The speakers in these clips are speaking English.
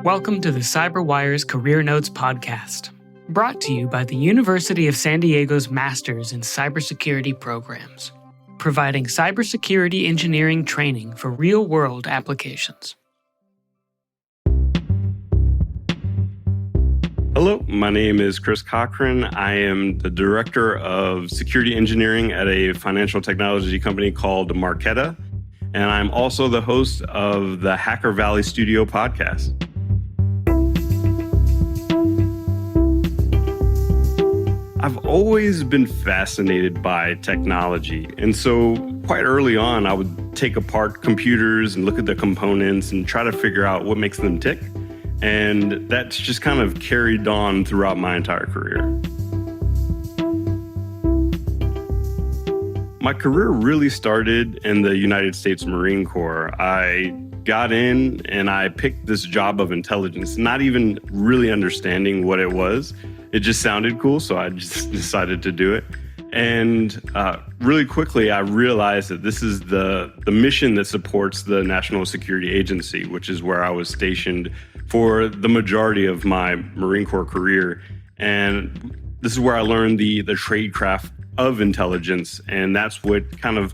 Welcome to the CyberWire's Career Notes podcast, brought to you by the University of San Diego's Masters in Cybersecurity programs, providing cybersecurity engineering training for real-world applications. Hello, my name is Chris Cochran. I am the Director of Security Engineering at a financial technology company called Marketa, and I'm also the host of the Hacker Valley Studio podcast. I've always been fascinated by technology, and so quite early on, I would take apart computers and look at the components and try to figure out what makes them tick. And that's just kind of carried on throughout my entire career. My career really started in the United States Marine Corps. I got in and I picked this job of intelligence, not even really understanding what it was. It just sounded cool, so I just decided to do it. And really quickly, I realized that this is the mission that supports the National Security Agency, which is where I was stationed for the majority of my Marine Corps career. And this is where I learned the tradecraft of intelligence. And that's what kind of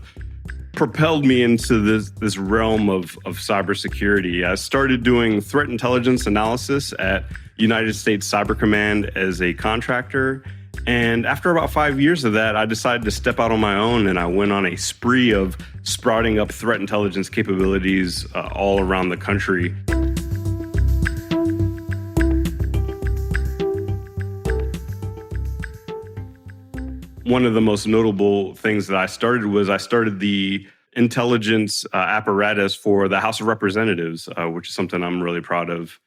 propelled me into this realm of cybersecurity. I started doing threat intelligence analysis at United States Cyber Command as a contractor. And after about 5 years of that, I decided to step out on my own, and I went on a spree of sprouting up threat intelligence capabilities all around the country. One of the most notable things that I started was I started the intelligence apparatus for the House of Representatives, which is something I'm really proud of.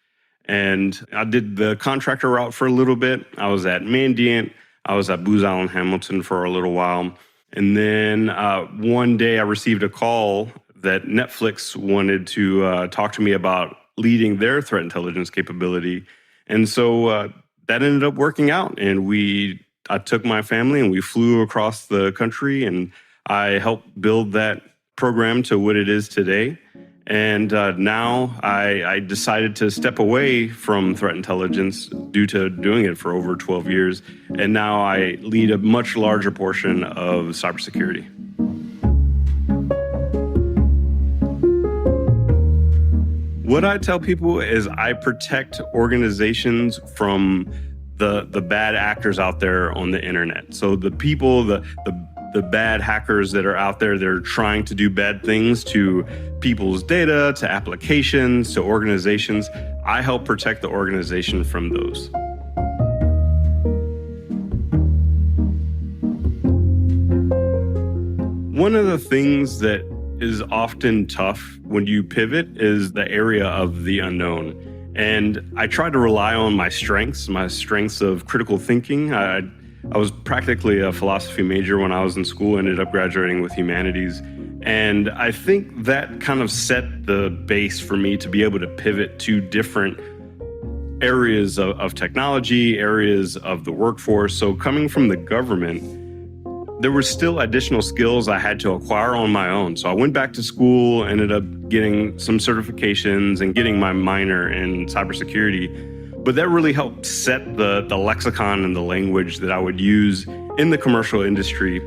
And I did the contractor route for a little bit. I was at Mandiant. I was at Booz Allen Hamilton for a little while. And then one day I received a call that Netflix wanted to talk to me about leading their threat intelligence capability. And so that ended up working out. And I took my family and we flew across the country, and I helped build that program to what it is today. And now I decided to step away from threat intelligence due to doing it for over 12 years. And now I lead a much larger portion of cybersecurity. What I tell people is I protect organizations from the bad actors out there on the internet. So the people, the bad hackers that are out there, they're trying to do bad things to people's data, to applications, to organizations. I help protect the organization from those. One of the things that is often tough when you pivot is the area of the unknown. And I try to rely on my strengths of critical thinking. I was practically a philosophy major when I was in school, ended up graduating with humanities. And I think that kind of set the base for me to be able to pivot to different areas of technology, areas of the workforce. So coming from the government, there were still additional skills I had to acquire on my own. So I went back to school, ended up getting some certifications and getting my minor in cybersecurity. But that really helped set the lexicon and the language that I would use in the commercial industry.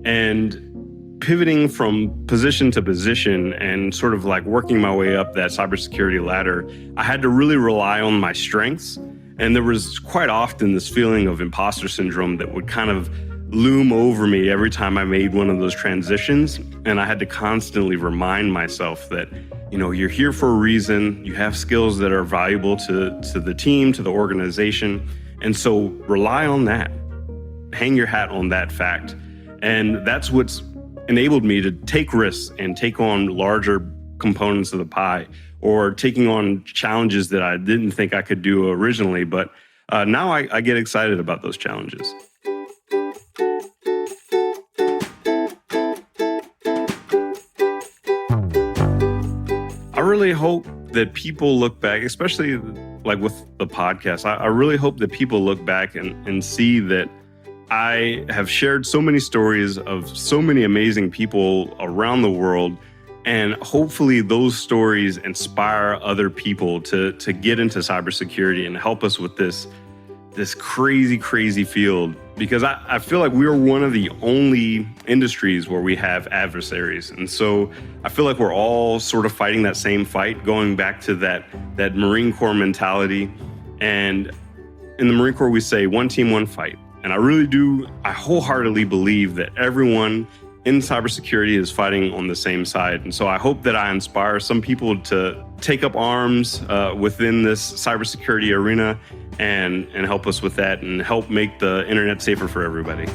And pivoting from position to position and sort of like working my way up that cybersecurity ladder, I had to really rely on my strengths. And there was quite often this feeling of imposter syndrome that would kind of loom over me every time I made one of those transitions. And I had to constantly remind myself that, you're here for a reason. You have skills that are valuable to the team, to the organization. And so rely on that. Hang your hat on that fact. And that's what's enabled me to take risks and take on larger components of the pie, or taking on challenges that I didn't think I could do originally. But now I get excited about those challenges. I really hope that people look back, especially like with the podcast, I really hope that people look back and see that I have shared so many stories of so many amazing people around the world And hopefully those stories inspire other people to get into cybersecurity and help us with this crazy field. Because I feel like we're one of the only industries where we have adversaries. And so I feel like we're all sort of fighting that same fight, going back to that Marine Corps mentality. And in the Marine Corps, we say one team, one fight. And I wholeheartedly believe that everyone in cybersecurity is fighting on the same side. And so I hope that I inspire some people to take up arms within this cybersecurity arena and help us with that and help make the internet safer for everybody.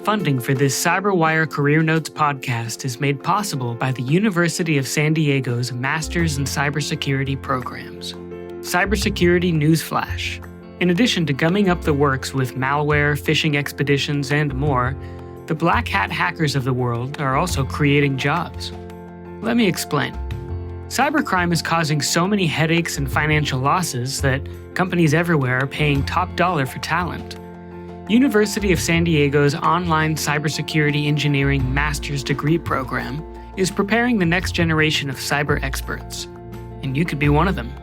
Funding for this CyberWire Career Notes podcast is made possible by the University of San Diego's Masters in Cybersecurity programs. Cybersecurity Newsflash. In addition to gumming up the works with malware, phishing expeditions, and more, the black hat hackers of the world are also creating jobs. Let me explain. Cybercrime is causing so many headaches and financial losses that companies everywhere are paying top dollar for talent. University of San Diego's online cybersecurity engineering master's degree program is preparing the next generation of cyber experts, and you could be one of them.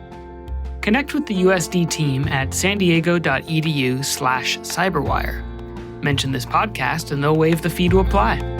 Connect with the USD team at sandiego.edu/cyberwire. Mention this podcast and they'll waive the fee to apply.